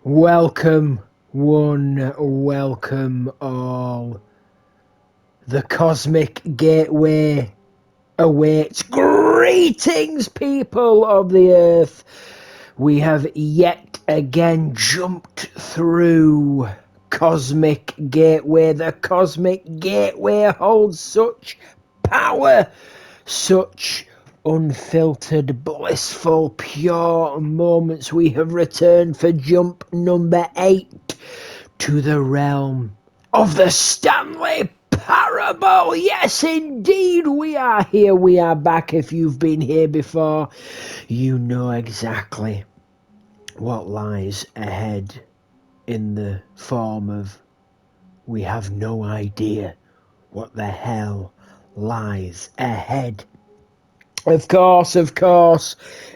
Welcome, one, welcome all. The Cosmic Gateway awaits. Greetings, people of the Earth. We have yet again jumped through Cosmic Gateway. The Cosmic Gateway holds such power, such unfiltered, blissful, pure moments. We have returned for jump number 8 to the realm of the Stanley Parable. Yes, indeed, we are here. We are back. If you've been here before, you know exactly what lies ahead in the form of we have no idea what the hell lies ahead. Of course,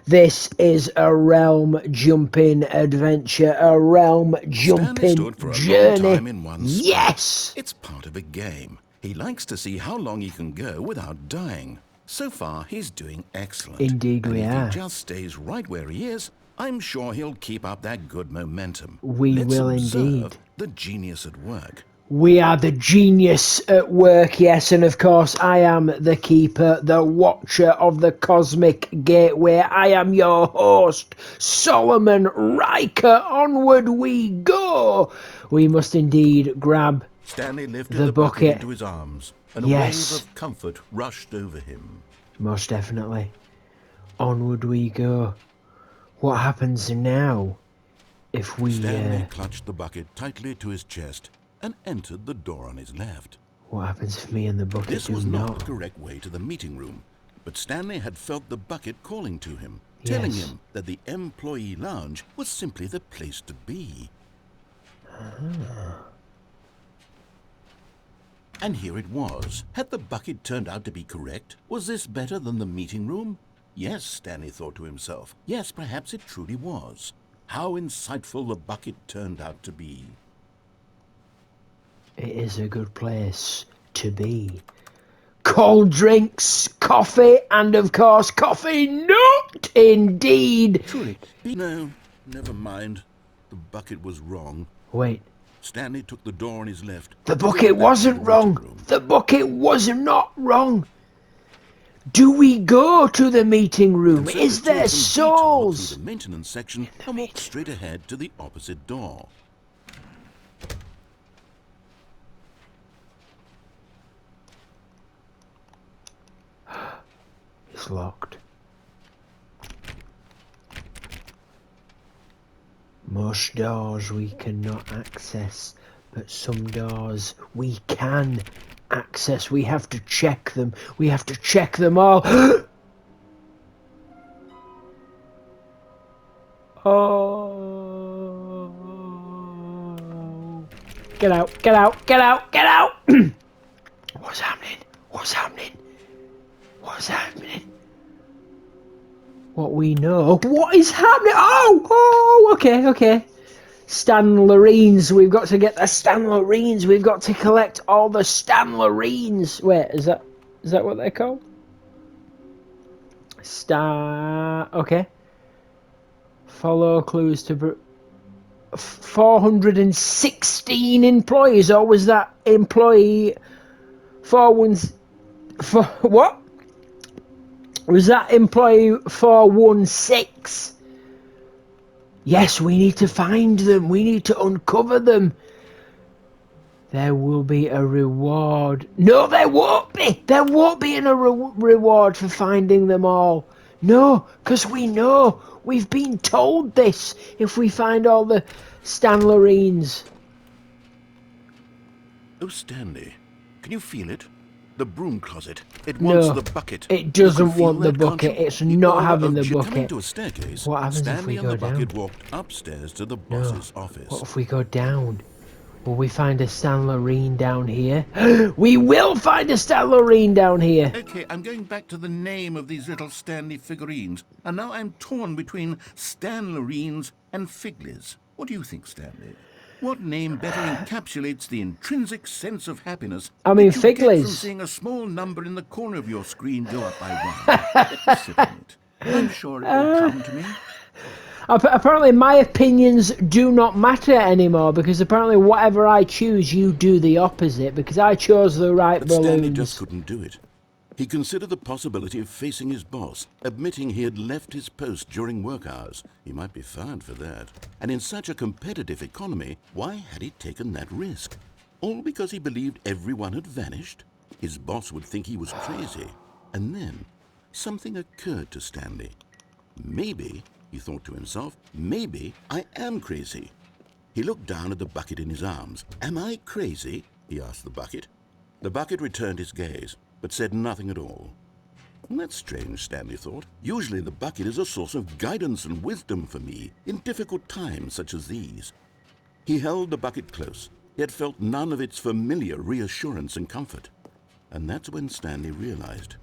this is a realm jumping adventure, a realm jumping stood for a journey. long time in one spot. Yes! It's part of a game. He likes to see how long he can go without dying. So far, he's doing excellent. Indeed and we if are. he just stays right where he is, I'm sure he'll keep up that good momentum. We Let's will observe indeed. the genius at work. We are the genius at work, yes, and of course I am the keeper, the watcher of the Cosmic Gateway. I am your host, Solomon Riker. Onward we go. We must indeed grab Stanley lifted the the bucket bucket. into his arms, and Yes. a wave of comfort rushed over him. Most definitely. Onward we go. What happens now if we... Stanley clutched the bucket tightly to his chest and entered the door on his left. What happens if me and the bucket This do was not not? the correct way to the meeting room, but Stanley had felt the bucket calling to him, telling Yes. him that the employee lounge was simply the place to be. And here it was. Had the bucket turned out to be correct? Was this better than the meeting room? Yes, Stanley thought to himself. Yes, perhaps it truly was. How insightful the bucket turned out to be. It is a good place to be. Cold drinks, coffee, and of course coffee nut, indeed. Truly, no, never mind. The bucket was wrong. Wait, Stanley took the door on his left. the and bucket went back to wasn't the wrong. meeting room. The bucket was not wrong. Do we go to the meeting room? And so Is the two there of them detoured souls? through the maintenance section and walked straight ahead to the opposite door. It's locked. Most doors we cannot access, but some doors we can access. We have to check them. We have to check them all. Oh. Get out, get out, get out, get out! What's happening? What's happening? What's happening? What we know. What is happening? Oh, okay. Stanley'sstory. We've got to get the Stanley'sstory. We've got to collect all the Stanley'sstory. Wait, is that what they're called? Okay. Follow clues to 416 employees, or was that employee 414? What? Was that employee 416? Yes, we need to find them. We need to uncover them. There will be a reward. No, there won't be. There won't be a reward for finding them all. No, because we know. We've been told this. If we find all the Stanley'sstory. Oh, Stanley, can you feel it? The broom closet. It wants No, the bucket. it doesn't You can feel want the that, can't bucket. you? It's not aura having of the Coming bucket. to a staircase, What happens if Stanley we and go the bucket down? walked upstairs to the No. boss's office. What if we go down? Will we find a Stanley'sstory down here? We will find a Stanley'sstory down here. Okay, I'm going back to the name of these little Stanley figurines, and now I'm torn between Stanley'sstory and Figlies. What do you think, Stanley? What name better encapsulates the intrinsic sense of happiness I mean, that you get from Figlies. seeing a small number in the corner of your screen go up by one? Let me sit on it. I'm sure it will come to me. Apparently my opinions do not matter anymore, because apparently whatever I choose, you do the opposite, because I chose the right But Stanley just balloons. couldn't do it. He considered the possibility of facing his boss, admitting he had left his post during work hours. He might be fired for that. And in such a competitive economy, why had he taken that risk? All because he believed everyone had vanished? His boss would think he was crazy. And then, something occurred to Stanley. Maybe, he thought to himself, maybe I am crazy. He looked down at the bucket in his arms. Am I crazy? He asked the bucket. The bucket returned his gaze, but said nothing at all. That's strange, Stanley thought. Usually the bucket is a source of guidance and wisdom for me in difficult times such as these. He held the bucket close, yet felt none of its familiar reassurance and comfort. And that's when Stanley realized,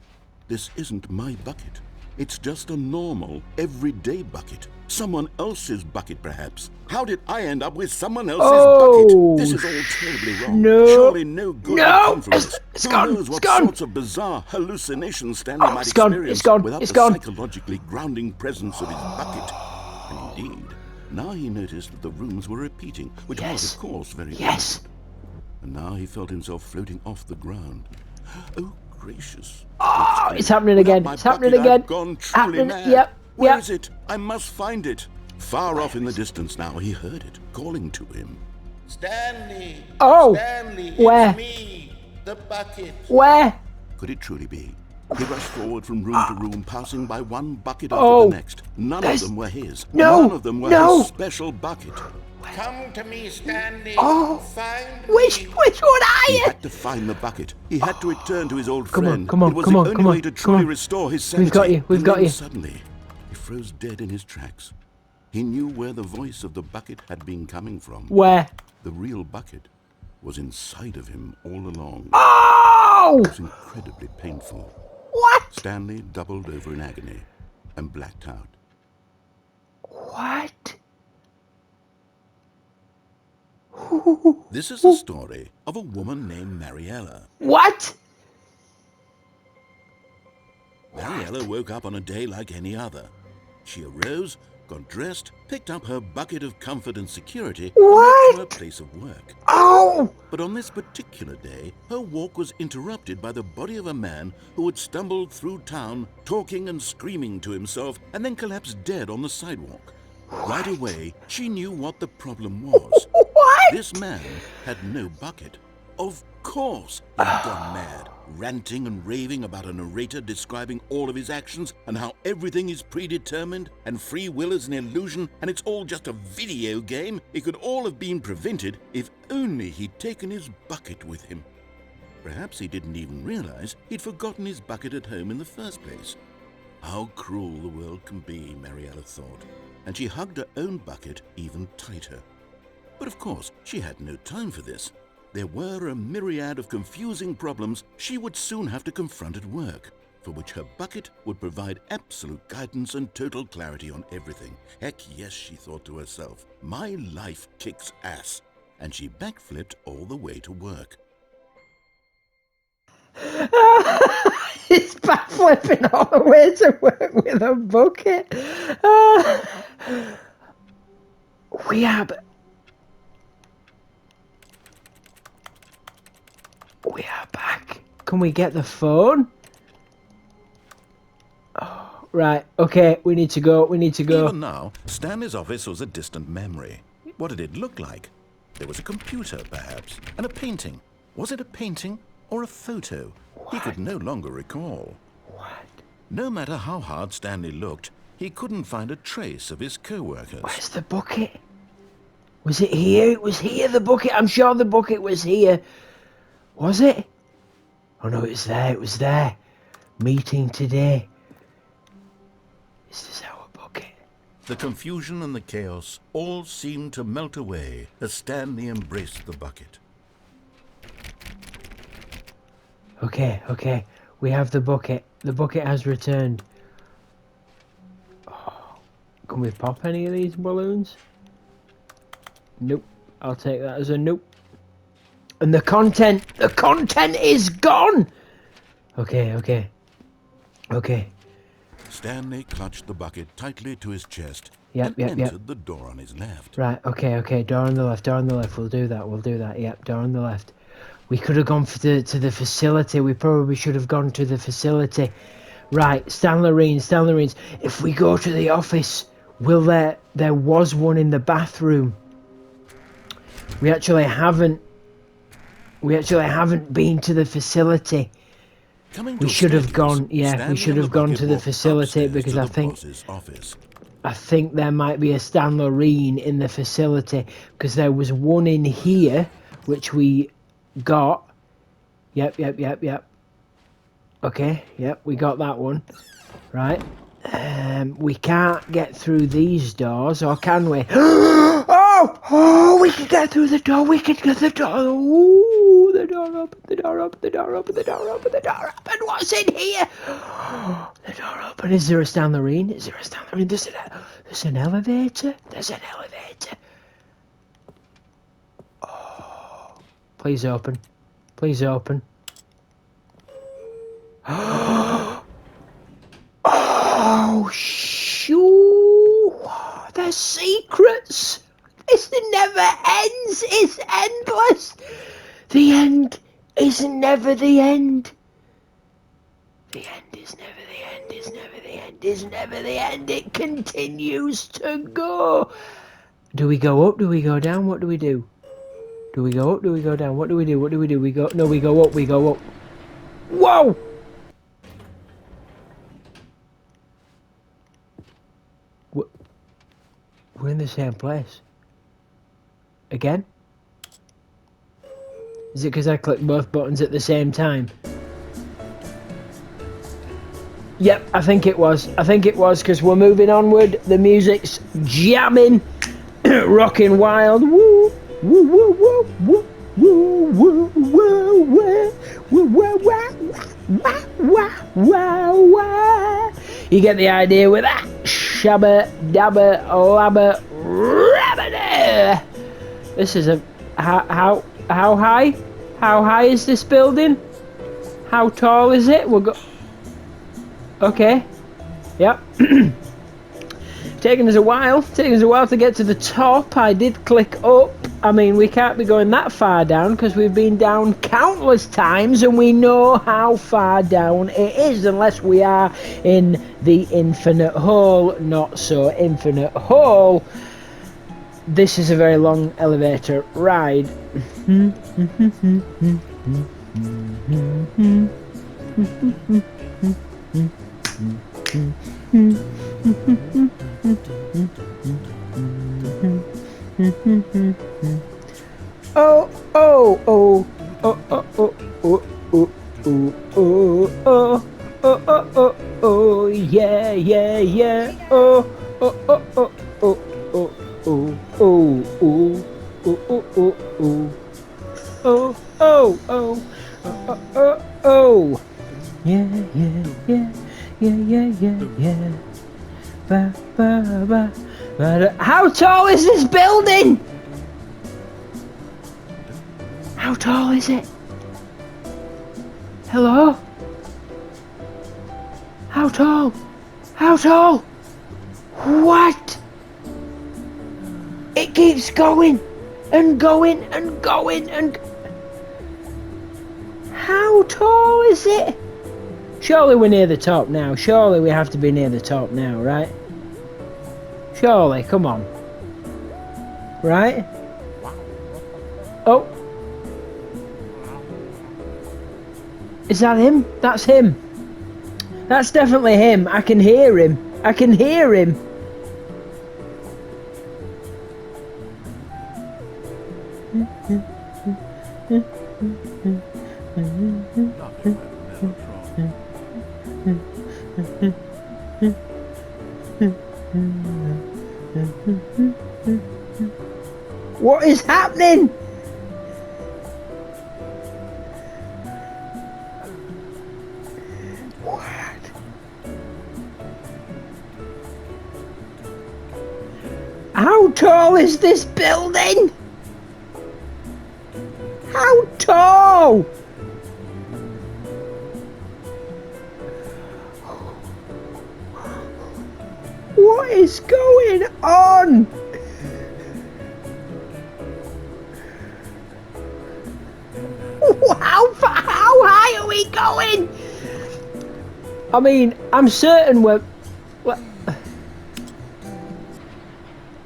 this isn't my bucket. It's just a normal, everyday bucket. Someone else's bucket, perhaps. How did I end up with someone else's bucket? This is all terribly wrong. No. Surely no good will come from this. It's Who gone. knows It's what gone. sorts of bizarre hallucinations Stanley might It's gone. experience It's gone. without It's the gone. psychologically grounding presence of his bucket. And indeed, now he noticed that the rooms were repeating, which was, of course, very Yes. pleasant. And now he felt himself floating off the ground. Oh, gracious. Oh, it's happening Without again. my It's happening bucket, again. I've gone truly Happening. mad. Yep. Where Yep. is it? I must find it. Far off in the distance now, he heard it, calling to him. Stanley! Oh, Stanley, where? it's me, the bucket. Where? Could it truly be? He rushed forward from room to room, passing by one bucket after Oh, the next. None of them were his. No, None of them were no. his special bucket. Come to me, Stanley. Oh, Find Which me. one are He you? had to find the bucket. He had to return to his old Come on, friend. come on, it was come the on, only come on, way to come truly on. restore his sanity. We've got you, we've And got then you. Suddenly, he froze dead in his tracks. He knew where the voice of the bucket had been coming from. Where? The real bucket was inside of him all along. Oh! It was incredibly painful. What? Stanley doubled over in agony and blacked out. What? This is the story of a woman named Mariella. What? Mariella woke up on a day like any other. She arose, got dressed, picked up her bucket of comfort and security, and went to her place of work. Oh! But on this particular day, her walk was interrupted by the body of a man who had stumbled through town, talking and screaming to himself, and then collapsed dead on the sidewalk. Right away, she knew what the problem was. What? This man had no bucket. Of course, he had gone mad, ranting and raving about a narrator describing all of his actions and how everything is predetermined and free will is an illusion and it's all just a video game. It could all have been prevented if only he'd taken his bucket with him. Perhaps he didn't even realize he'd forgotten his bucket at home in the first place. How cruel the world can be, Mariella thought, and she hugged her own bucket even tighter. But of course, she had no time for this. There were a myriad of confusing problems she would soon have to confront at work, for which her bucket would provide absolute guidance and total clarity on everything. Heck yes, she thought to herself, my life kicks ass. And she backflipped all the way to work. It's backflipping all the way to work with a bucket. We are back. Can we get the phone? Oh, right. Okay, we need to go. We need to go. Even now, Stanley's office was a distant memory. What did it look like? There was a computer, perhaps, and a painting. Was it a painting or a photo? He could no longer recall. What? No matter how hard Stanley looked, he couldn't find a trace of his co-workers. Where's the bucket? Was it here? It was here, the bucket. I'm sure the bucket was here. Was it? Oh no, it was there. It was there. Meeting today. Is this our bucket? The confusion and the chaos all seemed to melt away as Stanley embraced the bucket. Okay, okay. We have the bucket. The bucket has returned. Oh, can we pop any of these balloons? Nope. I'll take that as a nope. And the content is gone! Okay, okay. Okay. Stanley clutched the bucket tightly to his chest Yep, and yep, yep. entered the door on his left. Right, okay, door on the left, we'll do that, yep, door on the left. We could have gone to the facility, we probably should have gone to the facility. Right, Stanley'sstory. If we go to the office, there was one in the bathroom. We actually haven't been to the facility. We should have gone, yeah, we should have gone to the facility because I think there might be a Stanley in the facility because there was one in here which we got. Yep. Okay, yep, we got that one. Right. We can't get through these doors, or can we? Oh, we can get through the door, Ooh, the door open. What's in here? The door open. Is there a Stanley? There's an elevator. Oh, please open. Oh, shoo! There's secrets! This never ends! It's endless! The end is never the end! The end is never the end, It continues to go! Do we go up? Do we go down? What do we do? Do we go up? Do we go down? What do we do? We go up. Whoa! We're in the same place. Again? Is it because I clicked both buttons at the same time? Yep, I think it was because we're moving onward. The music's jamming, rocking wild. Woo, woo, woo, woo, woo, woo, woo, woo, woo, woo, woo, wah, wah. You get the idea with that. Shabba dabba labba rabbada. This is a how high? How high is this building? How tall is it? We'll go. Okay. Yep. Taking us a while to get to the top. I did click up. I mean, we can't be going that far down because we've been down countless times and we know how far down it is, unless we are in the infinite hole. Not so infinite hole. This is a very long elevator ride. Oh, oh, oh, oh, oh, oh, oh, oh, oh, oh, oh, oh, oh, oh, yeah, yeah, yeah, oh, oh, oh, oh, oh, oh, oh, oh, oh, oh, oh, oh, oh, oh, oh, oh, oh, yeah, yeah, yeah, yeah, yeah, yeah, yeah, ba, ba, ba, ba. How tall is this building? How tall is it? Hello? How tall? How tall? What? It keeps going and going and going and... How tall is it? Surely we're near the top now. Surely we have to be near the top now, right? Surely, come on. Right? Oh. Is that him? That's him. That's definitely him. I can hear him. I can hear him. What is happening? How tall is this building? How tall? What is going on? How high are we going? I mean, I'm certain we're...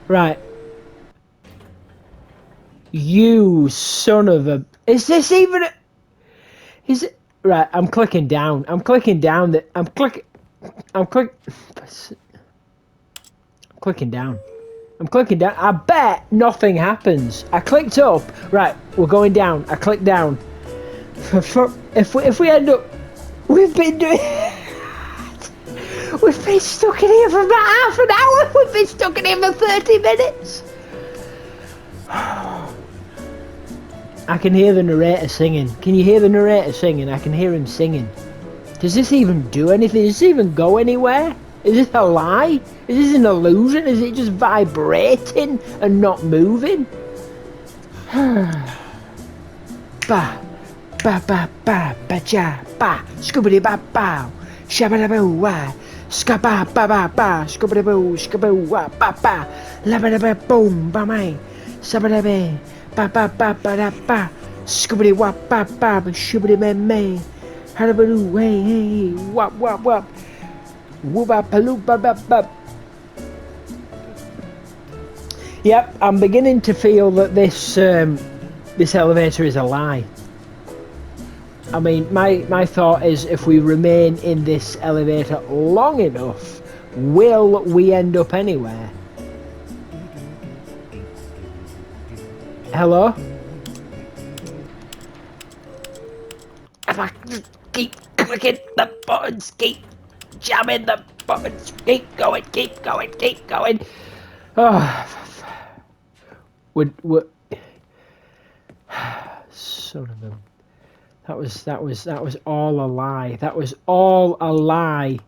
Right. You son of a... Is this even a... Is it... Right, I'm clicking down. I'm clicking down. I'm clicking down. I'm clicking down. I bet nothing happens. I clicked up. Right, we're going down. I clicked down. If we end up... We've been doing... We've been stuck in here for about half an hour. We've been stuck in here for 30 minutes. I can hear the narrator singing. Can you hear the narrator singing? I can hear him singing. Does this even do anything? Does this even go anywhere? Is this a lie? Is this an illusion? Is it just vibrating and not moving? Ba, ba, ba, ba, ba, ja, ba, scoobity ba, bow, shabba ba, wah, skaba ba ba ba, scoobity boo, skaboo, wah, ba ba, labba ba, boom, ba, may, sabba ba, ba ba ba ba da ba, scoobity wah, ba ba, shubity me me, hadaboo, hey, hey, wap, wap, wap. Yep, I'm beginning to feel that this elevator is a lie. I mean, my thought is, if we remain in this elevator long enough, will we end up anywhere? Hello? If I just keep clicking the buttons, keep jamming the buttons, keep going, keep going, keep going. Oh, would son of a... That was all a lie. That was all a lie.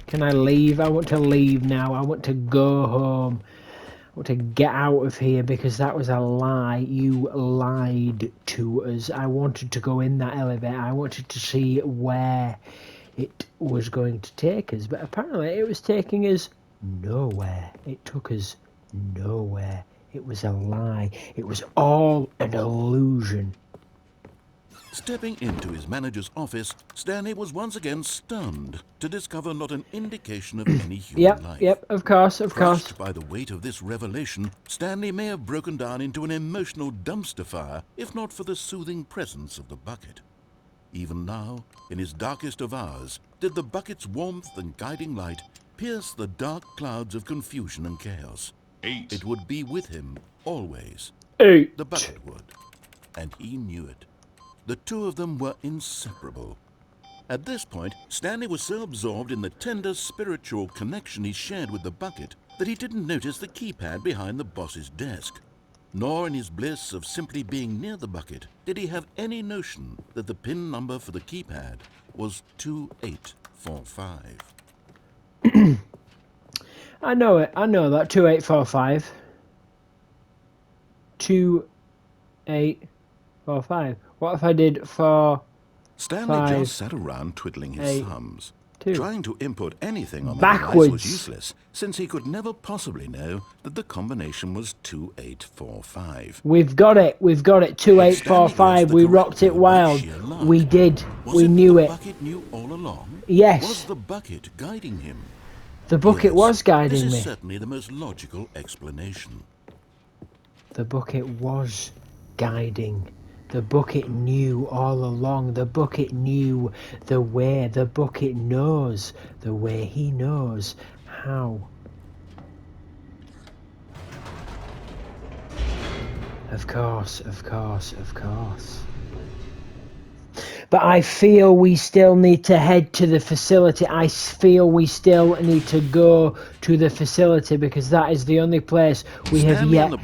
Can I leave? I want to leave now. I want to go home. I want to get out of here because that was a lie. You lied to us. I wanted to go in that elevator. I wanted to see where it was going to take us, but apparently it was taking us nowhere. It took us nowhere. It was a lie. It was all an illusion. Stepping into his manager's office, Stanley was once again stunned to discover not an indication of any human life. Yep, of course. Crushed by the weight of this revelation, Stanley may have broken down into an emotional dumpster fire if not for the soothing presence of the bucket. Even now, in his darkest of hours, did the bucket's warmth and guiding light pierce the dark clouds of confusion and chaos. It would be with him always. The bucket would, and he knew it. The two of them were inseparable. At this point, Stanley was so absorbed in the tender spiritual connection he shared with the bucket that he didn't notice the keypad behind the boss's desk. Nor in his bliss of simply being near the bucket did he have any notion that the PIN number for the keypad was 2845. I know it. I know that. 2845. 2845. What if I did 4... Stanley just sat around twiddling his thumbs. Trying to input anything on the device was useless, since he could never possibly know that the combination was 2845. We've got it. 2845. We rocked it wild. We did. We knew it. The bucket knew all along? Yes. Was the bucket guiding him? The bucket was guiding me. This is certainly the most logical explanation. The bucket was guiding. The bucket knew all along. The bucket knew the way. The bucket knows the way. He knows how. Of course. But I feel we still need to head to the facility. I feel we still need to go to the facility because that is the only place we have yet to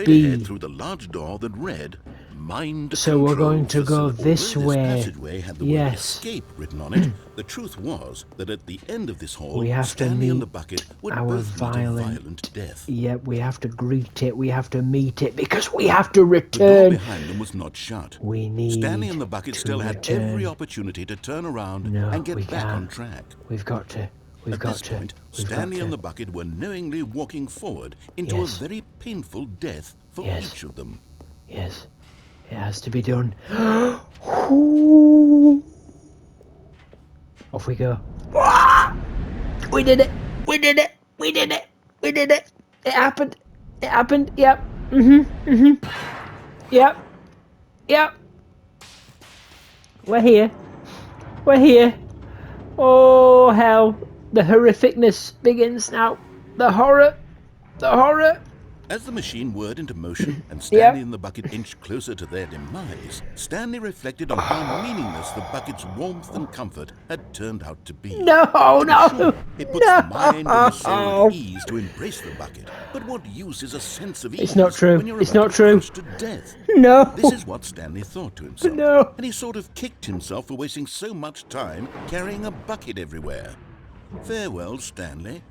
be. Ahead through the large door that read Mind So we're going to go facility. this way. This passageway had the word escape written on it. The truth was that at the end of this hall, we have Stanley to and meet the bucket would our both meet a violent violent death. Yep, we have to greet it. We have to meet it because we have to return. The door behind them was not shut. We need Stanley and the bucket still had return. every opportunity to turn around and get back on track. We've got to We've At got this to. point, We've Stanley got and to. the bucket were knowingly walking forward into Yes. a very painful death for Yes. each of them. Yes. It has to be done. Ooh. Off we go. We did it. We did it. We did it. We did it. It happened. It happened. Yep. Yep. Yep. We're here. We're here. Oh, hell. The horrificness begins now. The horror. The horror. As the machine whirred into motion and Stanley Yep. and the bucket inched closer to their demise, Stanley reflected on how meaningless the bucket's warmth and comfort had turned out to be. No, To be no. sure, it puts the mind and the soul No. at ease to embrace the bucket. But what use is a sense of ease It's not true. when you're It's about not to true. be crushed to death? No. This is what Stanley thought to himself. No. And he sort of kicked himself for wasting so much time carrying a bucket everywhere. Farewell, Stanley.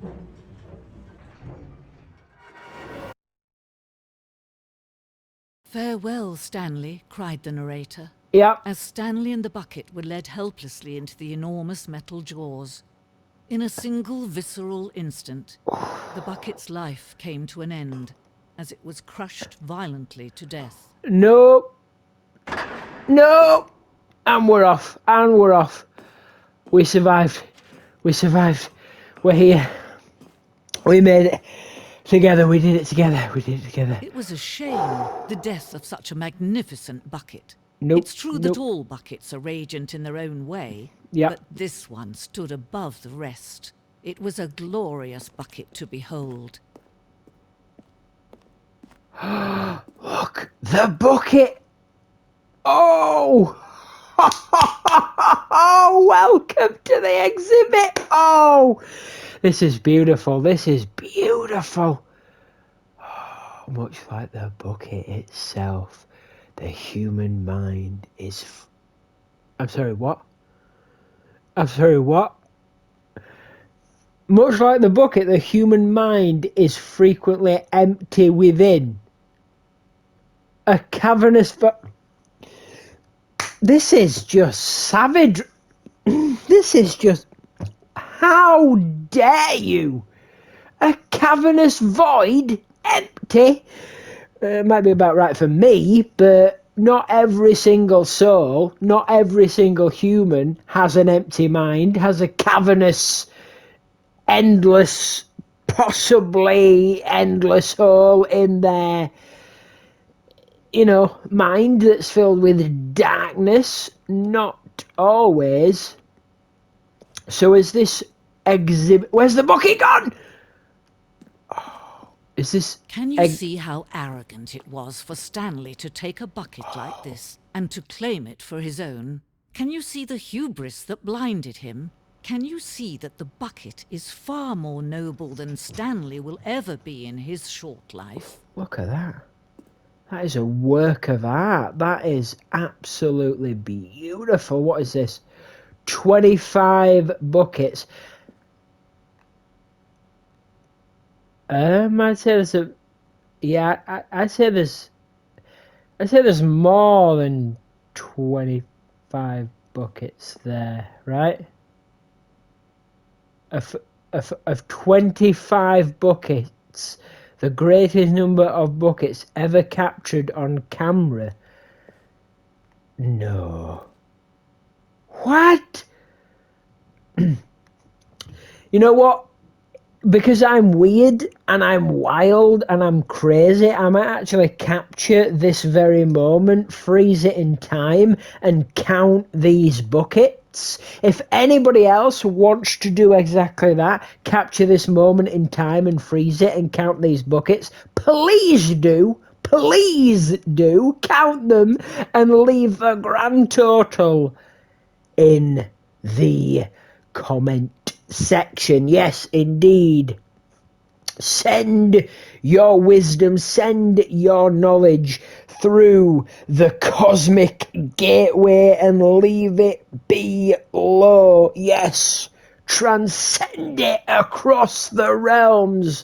"Farewell, Stanley," cried the narrator, Yep. as Stanley and the bucket were led helplessly into the enormous metal jaws. In a single visceral instant, the bucket's life came to an end, as it was crushed violently to death. No. No. And we're off. And we're off. We survived. We survived. We're here. We made it. Together. We did it together. We did it together. It was a shame, the death of such a magnificent bucket. Nope. It's true that all buckets are radiant in their own way, Yep. but this one stood above the rest. It was a glorious bucket to behold. Look. The bucket. Oh. Oh, welcome to the exhibit. Oh. This is beautiful. This is beautiful. Oh, much like the bucket itself, the human mind is... I'm sorry, what? I'm sorry, what? Much like the bucket, the human mind is frequently empty within. A cavernous... This is just savage. This is just... How dare you? A cavernous void, empty. Might be about right for me, but not every single soul, not every single human has an empty mind, has a cavernous, endless, possibly endless hole in their, mind that's filled with darkness. Not always. So is this exhibit... Where's the bucket gone? Oh, is this... Can you see how arrogant it was for Stanley to take a bucket like this and to claim it for his own? Can you see the hubris that blinded him? Can you see that the bucket is far more noble than Stanley will ever be in his short life? Look at that. That is a work of art. That is absolutely beautiful. What is this? 25 buckets. I'd say there's a... Yeah, I'd say there's more than 25 buckets there, right? Of 25 buckets, the greatest number of buckets ever captured on camera. No. What? You know what? Because I'm weird and I'm wild and I'm crazy, I might actually capture this very moment, freeze it in time, and count these buckets. If anybody else wants to do exactly that, capture this moment in time and freeze it and count these buckets, please do. Please do. Count them and leave the grand total in the comment section. Yes, indeed. Send your wisdom, send your knowledge through the cosmic gateway and leave it below. Yes, transcend it across the realms.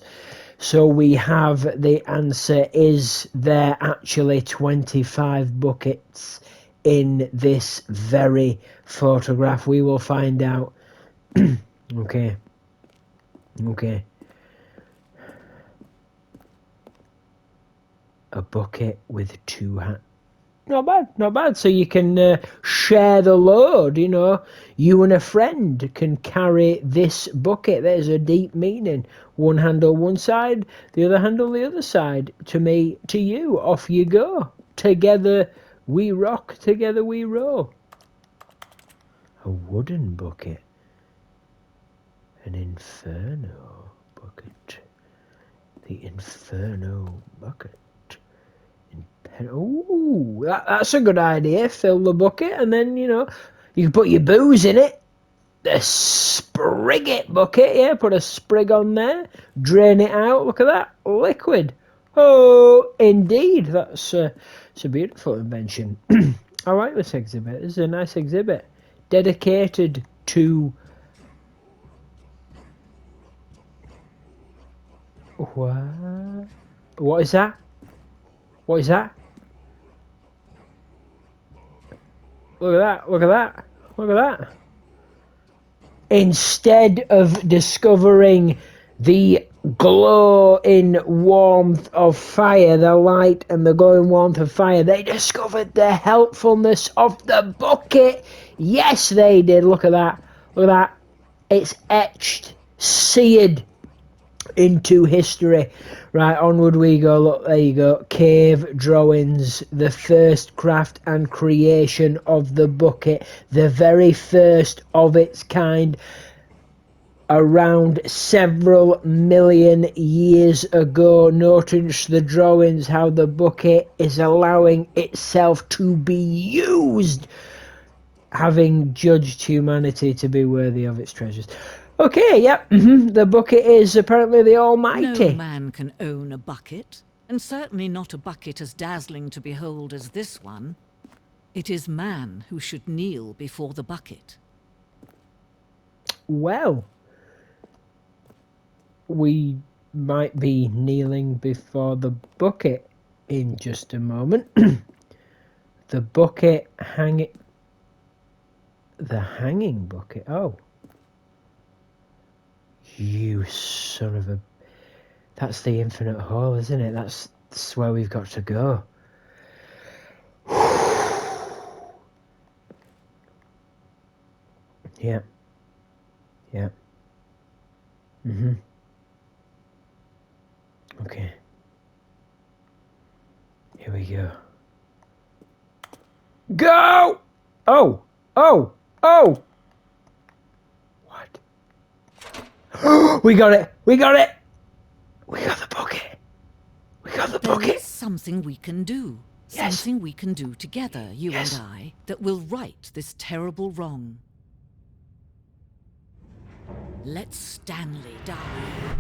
So we have the answer. Is there actually 25 buckets in this very photograph? We will find out. Okay. Okay. A bucket with 2 hands. Not bad, not bad. So you can share the load, you know. You and a friend can carry this bucket. There's a deep meaning. One handle one side, the other handle the other side. To me, to you, off you go. Together we rock, together we roll. A wooden bucket. An inferno bucket. The inferno bucket. Ooh, that's a good idea. Fill the bucket and then, you know, you can put your booze in it. The Sprigget bucket, yeah, put a sprig on there. Drain it out, look at that, liquid. Oh, indeed, it's a beautiful invention. I like this exhibit, it's a nice exhibit. Dedicated to... What is that? What is that? Look at that, look at that, look at that. Instead of discovering the glow in warmth of fire, the light and the glowing warmth of fire, they discovered the helpfulness of the bucket. Yes, they did. Look at that. Look at that. It's etched, seared into history. Right, onward we go. Look, there you go. Cave drawings, the first craft and creation of the bucket, the very first of its kind, around several million years ago. Notice the drawings, how the bucket is allowing itself to be used, having judged humanity to be worthy of its treasures. Okay, yep, the bucket is apparently the almighty. No man can own a bucket, and certainly not a bucket as dazzling to behold as this one. It is man who should kneel before the bucket. Well, we might be kneeling before the bucket in just a moment. The bucket hanging... The hanging bucket, oh. You son of a... That's the infinite hall, isn't it? That's where we've got to go. Yeah. Yeah. Okay. Here we go. Go! Oh! Oh! Oh! We got it! We got it! We got the bucket! We got the bucket! There is something we can do. Yes. Something we can do together, you and I, that will right this terrible wrong. Let Stanley die.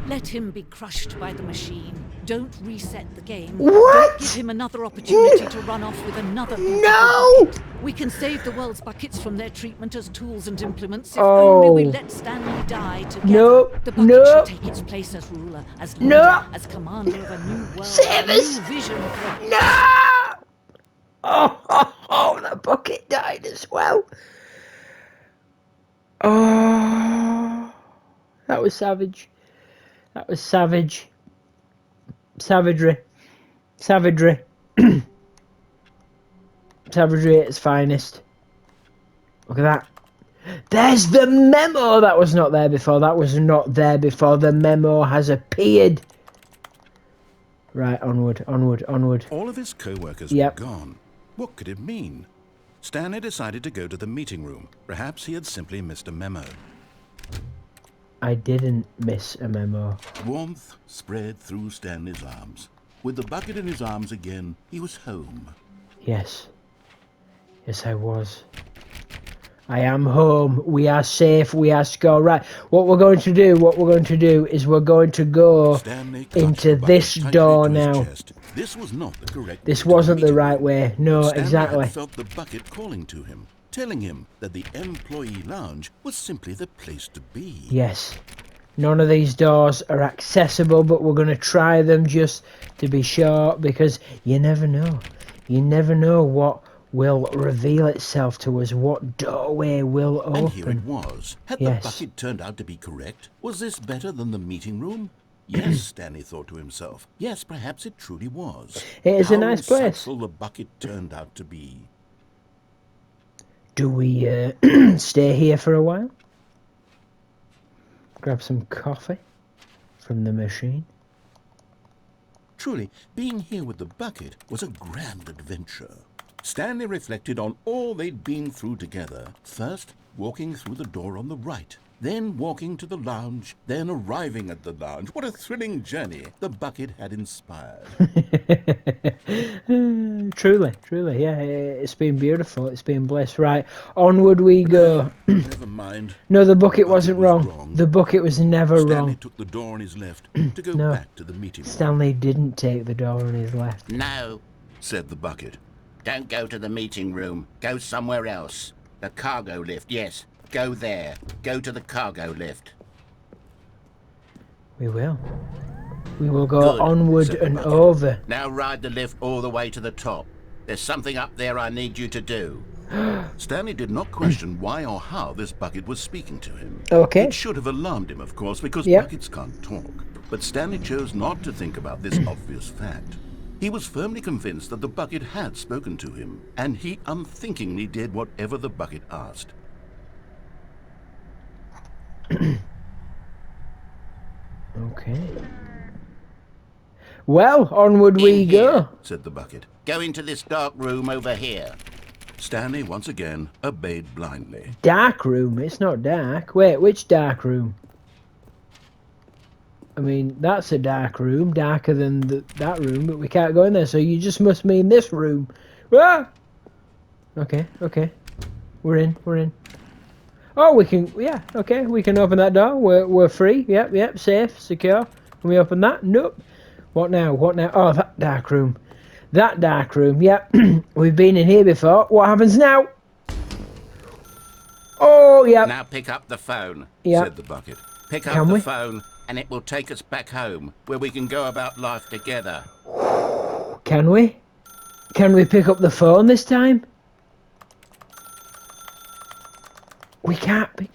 Let him be crushed by the machine. Don't reset the game. What? Don't give him another opportunity to run off with another No! bucket. We can save the world's buckets from their treatment as tools and implements if Oh. only we let Stanley die together. No, The bucket no. shall take its place as ruler, as leader, No. as commander of a new world, Save a us. new vision for... No! Oh, the bucket died as well. Oh, that was savage. That was savage. Savagery. Savagery. Savagery at its finest. Look at that. There's the memo! That was not there before. That was not there before. The memo has appeared. Right, onward, onward, onward. All of his co-workers Yep. were gone. What could it mean? Stanley decided to go to the meeting room. Perhaps he had simply missed a memo. I didn't miss a memo. Warmth spread through Stanley's arms. With the bucket in his arms again, he was home. Yes. Yes, I was. I am home. We are safe. We are secure. Right. What we're going to do is we're going to go Stanley clutched into the this bucket tightly door to his now. chest. This was not the correct This way to wasn't the meeting right room. way. No, Stanley exactly. had felt the bucket calling to him, telling him that the employee lounge was simply the place to be. Yes. None of these doors are accessible, but we're going to try them just to be sure, because you never know. You never know what will reveal itself to us. What doorway will open? And here it was. Had Yes. the bucket turned out to be correct? Was this better than the meeting room? Yes, Stanley thought to himself. Yes, perhaps it truly was. It is a nice place. How insightful the bucket turned out to be. Do we stay here for a while? Grab some coffee from the machine. Truly, being here with the bucket was a grand adventure. Stanley reflected on all they'd been through together. First, walking through the door on the right. Then walking to the lounge. Then arriving at the lounge. What a thrilling journey the bucket had inspired. Truly, truly, yeah. It's been beautiful. It's been bliss. Right, onward we go. Never mind. No, the bucket wasn't was wrong. wrong. The bucket was never Stanley wrong. took the door on his left to go No. back to the meeting room. Stanley didn't take the door on his left. No, Said the bucket. don't go to the meeting room. Go somewhere else. The cargo lift, yes. Go there. Go to the cargo lift. We will. We will go Good, onward said the and bucket. over. Now ride the lift all the way to the top. There's something up there I need you to do. Stanley did not question why or how this bucket was speaking to him. Okay. It should have alarmed him, of course, because Yep. buckets can't talk. But Stanley chose not to think about this obvious fact. He was firmly convinced that the bucket had spoken to him, and he unthinkingly did whatever the bucket asked. Okay. Well, onward we In go. here. Said the bucket. Go into this dark room over here. Stanley once again obeyed blindly. Dark room. It's not dark. Wait, which dark room? I mean, that's a dark room, darker than that room, but we can't go in there, so you just must mean this room. Ah! Okay, okay. We're in. Oh, we can, yeah, okay, we can open that door. We're free. Yep, safe, secure. Can we open that? Nope. What now? Oh, that dark room. Yep. We've been in here before. What happens now? Oh, yep. Now pick up the phone. Yep. Said the bucket. Pick up Can the we? phone and it will take us back home where we can go about life together. Can we? Can we pick up the phone this time? We can't pick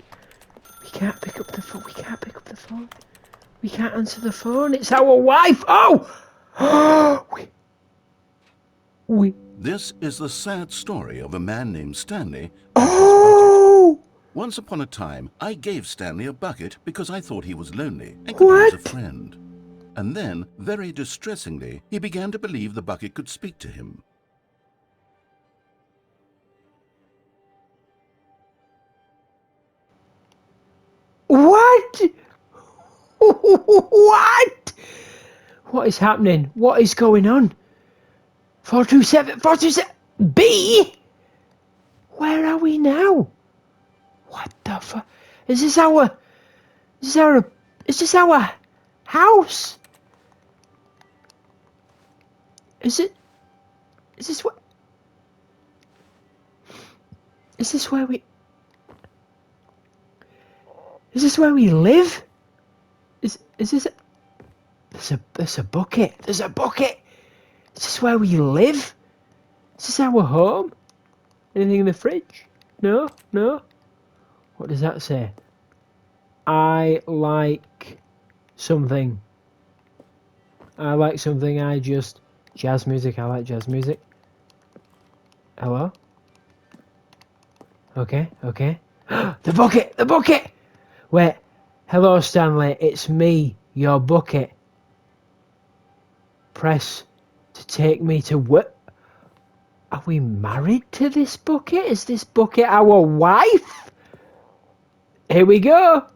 up the phone. We can't pick up the phone. We can't answer the phone. It's our wife. Oh! we. This is the sad story of a man named Stanley and his bucket. Oh! Once upon a time, I gave Stanley a bucket because I thought he was lonely and could use a What? friend. And then, very distressingly, he began to believe the bucket could speak to him. What? What? What is happening? What is going on? 427 B? Where are we now? What the fuck? Is this our house? Is this where we live? Is this there's a bucket. There's a bucket. Is this where we live? Is this our home? Anything in the fridge? No? What does that say? I like something. Jazz music. I like jazz music. Hello? Okay. The bucket! Wait. Hello, Stanley. It's me, your bucket. Press to take me to what? Are we married to this bucket? Is this bucket our wife? Here we go.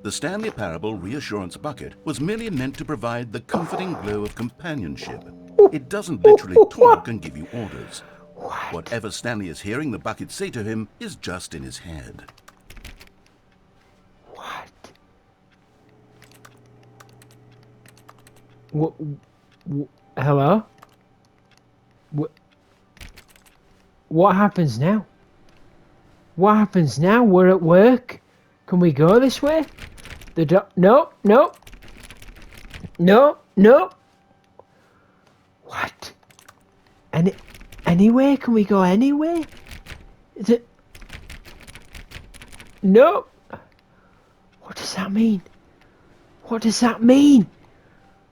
The Stanley Parable Reassurance Bucket was merely meant to provide the comforting glow of companionship. It doesn't literally talk and give you orders. Whatever Stanley is hearing the bucket say to him is just in his head. Hello? What happens now? We're at work. Can we go this way? No. What? Anywhere? Can we go anywhere? Is it? No. What does that mean? What does that mean?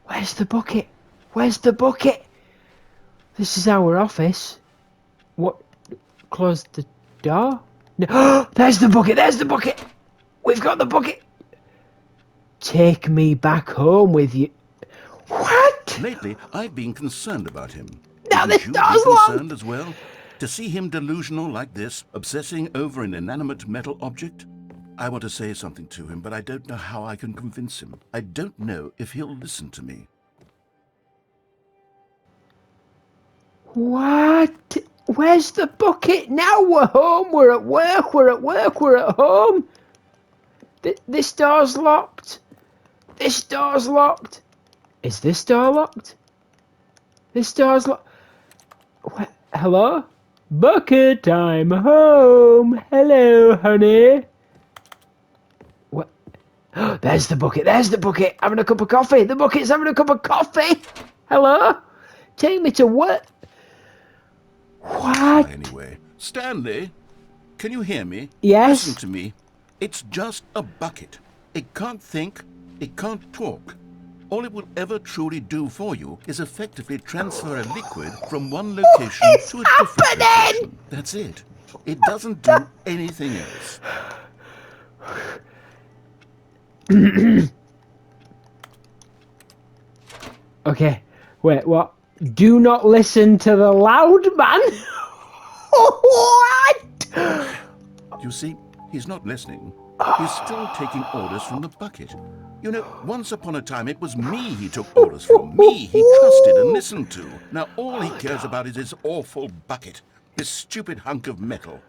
Where's the bucket? Where's the bucket? This is our office. What? Close the door? No. There's the bucket. There's the bucket. We've got the bucket. Take me back home with you. What? Lately, I've been concerned about him. Now this Wouldn't you door's be locked. concerned as well? To see him delusional like this, obsessing over an inanimate metal object? I want to say something to him, but I don't know how I can convince him. I don't know if he'll listen to me. What? Where's the bucket? Now we're home. We're at work. We're at work. We're at home. This door's locked. This door's locked. Is this door locked? This door's locked. Hello? Bucket, I'm home. Hello, honey. What? There's the bucket. There's the bucket. Having a cup of coffee. The bucket's having a cup of coffee. Hello? Take me to work. What? Anyway, Stanley, can you hear me? Yes? Listen to me. It's just a bucket. It can't think. It can't talk. All it will ever truly do for you is effectively transfer a liquid from one location to a different location. That's it. It doesn't do anything else. Okay, wait, what? Do not listen to the loud man? What? You see, he's not listening. He's still taking orders from the bucket. You know, once upon a time it was me he took orders from. Me he trusted and listened to. Now all he cares about is his awful bucket. This stupid hunk of metal.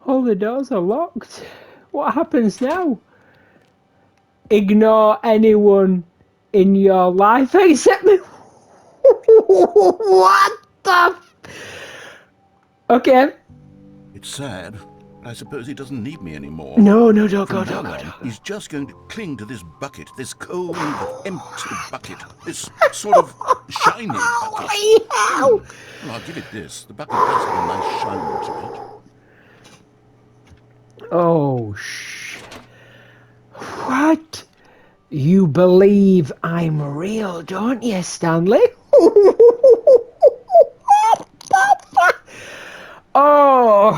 All the doors are locked. What happens now? Ignore anyone in your life except me. What the? Okay. It's sad, but I suppose he doesn't need me anymore. No, don't go, From don't now go. on, he's just going to cling to this bucket, this cold, empty bucket, this sort of shiny bucket. Ow! Well, I'll give it this. The bucket does have a nice shine to it. Oh, what? You believe I'm real, don't you, Stanley? Oh,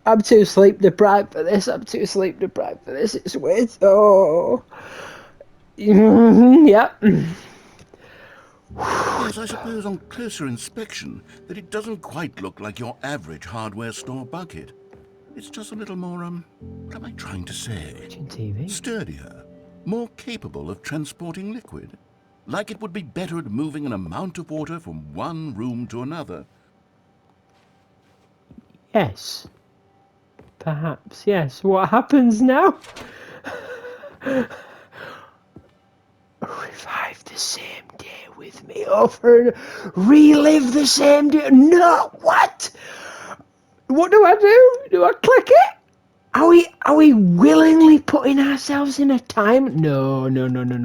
I'm too sleep deprived for this. It's weird. Oh. Yep. Yes, I suppose on closer inspection that it doesn't quite look like your average hardware store bucket. It's just a little more, what am I trying to say? TV. Sturdier, more capable of transporting liquid. Like it would be better at moving an amount of water from one room to another. Yes. Perhaps, yes. What happens now? Revive the same day with me over and relive the same day. No, what? What do I do? Do I click it? Are we willingly putting ourselves in a time? No.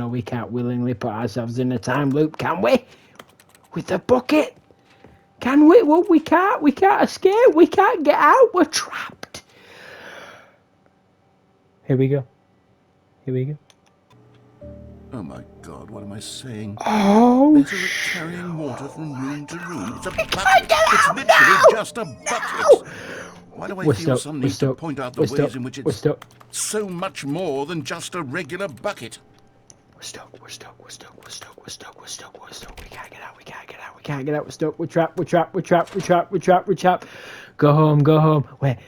We can't willingly put ourselves in a time loop, can we? With the bucket? Can we? Well, we can't. We can't escape. We can't get out. We're trapped. Here we go. Oh my God, what am I saying? Oh, Better at carrying water from room to room. It's a bucket. It's literally just a bucket. Why do I feel some need to point out the ways in which it's so much more than just a regular bucket? We're stuck. We can't get out. We're stuck. We're trapped. Go home. Wait.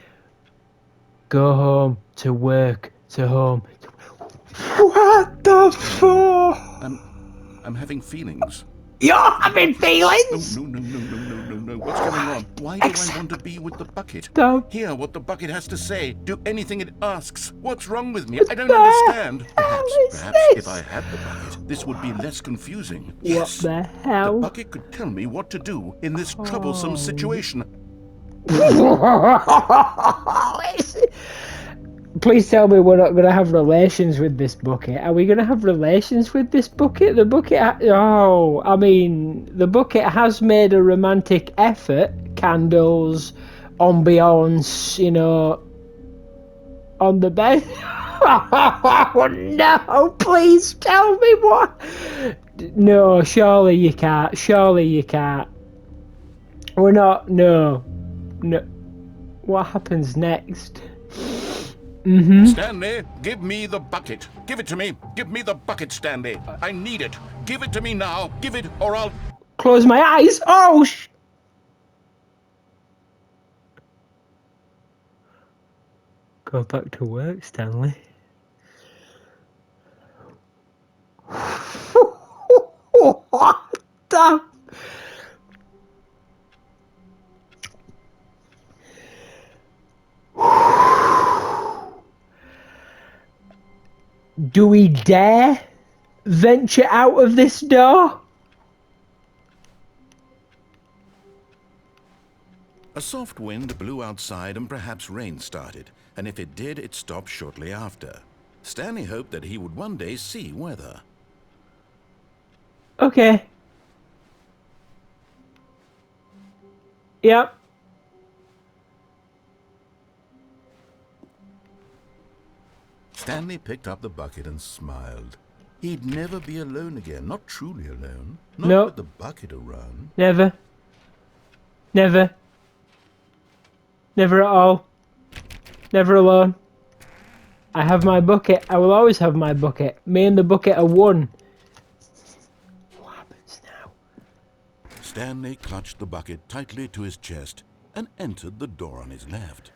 Go home. To work. To home. What the fuck? I'm having feelings. You're having feelings? No. What's going on? Why do I want to be with the bucket? Don't. Hear what the bucket has to say. Do anything it asks. What's wrong with me? I don't understand. Perhaps if I had the bucket, this would be less confusing. Yes. What the hell? The bucket could tell me what to do in this troublesome situation. Please tell me we're not going to have relations with this bucket. Are we going to have relations with this bucket? The bucket... the bucket has made a romantic effort. Candles, ambiance, on the bed. Oh, no, please tell me what... No, surely you can't. Surely you can't. We're not... No. What happens next? Stanley, give me the bucket. Give it to me. Give me the bucket, Stanley. I need it. Give it to me now. Give it, or I'll... Close my eyes. Oh, Go back to work, Stanley. What the... Do we dare venture out of this door? A soft wind blew outside and perhaps rain started, and if it did, it stopped shortly after. Stanley hoped that he would one day see weather. Okay. Yep. Stanley picked up the bucket and smiled. He'd never be alone again, not truly alone. Not Nope. with the bucket around. Never. Never. Never at all. Never alone. I have my bucket. I will always have my bucket. Me and the bucket are one. What happens now? Stanley clutched the bucket tightly to his chest and entered the door on his left.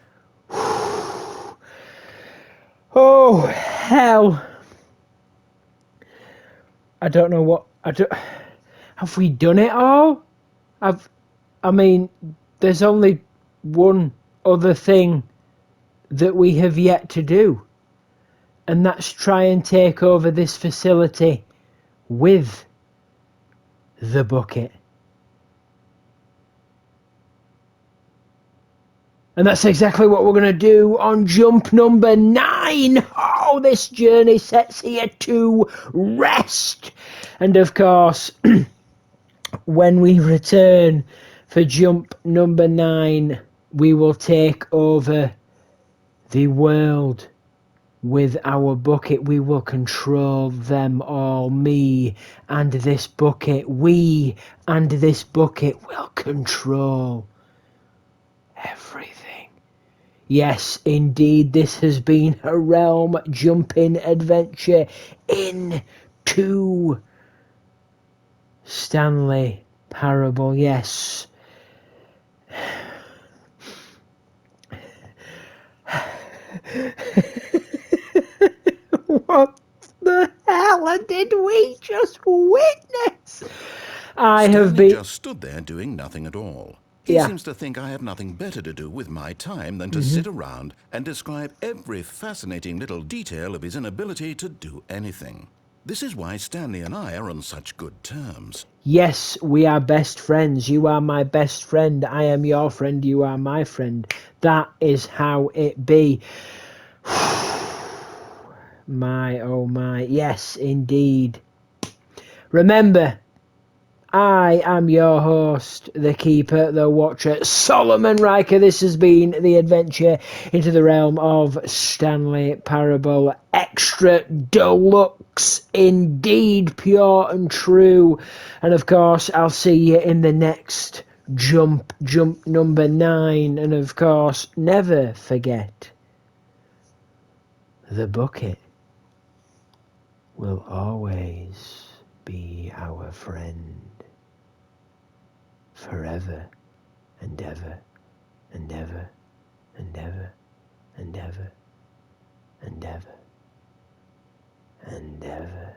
Oh, hell. I don't know what... Have we done it all? There's only one other thing that we have yet to do. And that's try and take over this facility with the bucket. And that's exactly what we're going to do on jump number 9. Oh, this journey sets here to rest. And of course, when we return for jump number 9, we will take over the world with our bucket. We will control them all. Me and this bucket. We and this bucket will control everything. Yes, indeed, this has been a realm jumping adventure into Stanley Parable. Yes. What the hell did we just witness? Stanley just stood there doing nothing at all. He Yeah. seems to think I have nothing better to do with my time than to sit around and describe every fascinating little detail of his inability to do anything. This is why Stanley and I are on such good terms. Yes, we are best friends. You are my best friend. I am your friend. You are my friend. That is how it be. My, oh my. Yes, indeed. Remember, I am your host, the keeper, the watcher, Solomon Riker. This has been the adventure into the realm of Stanley Parable. Extra deluxe, indeed, pure and true. And of course, I'll see you in the next jump number 9. And of course, never forget, the bucket will always be our friend. Forever and ever and ever and ever and ever and ever and ever.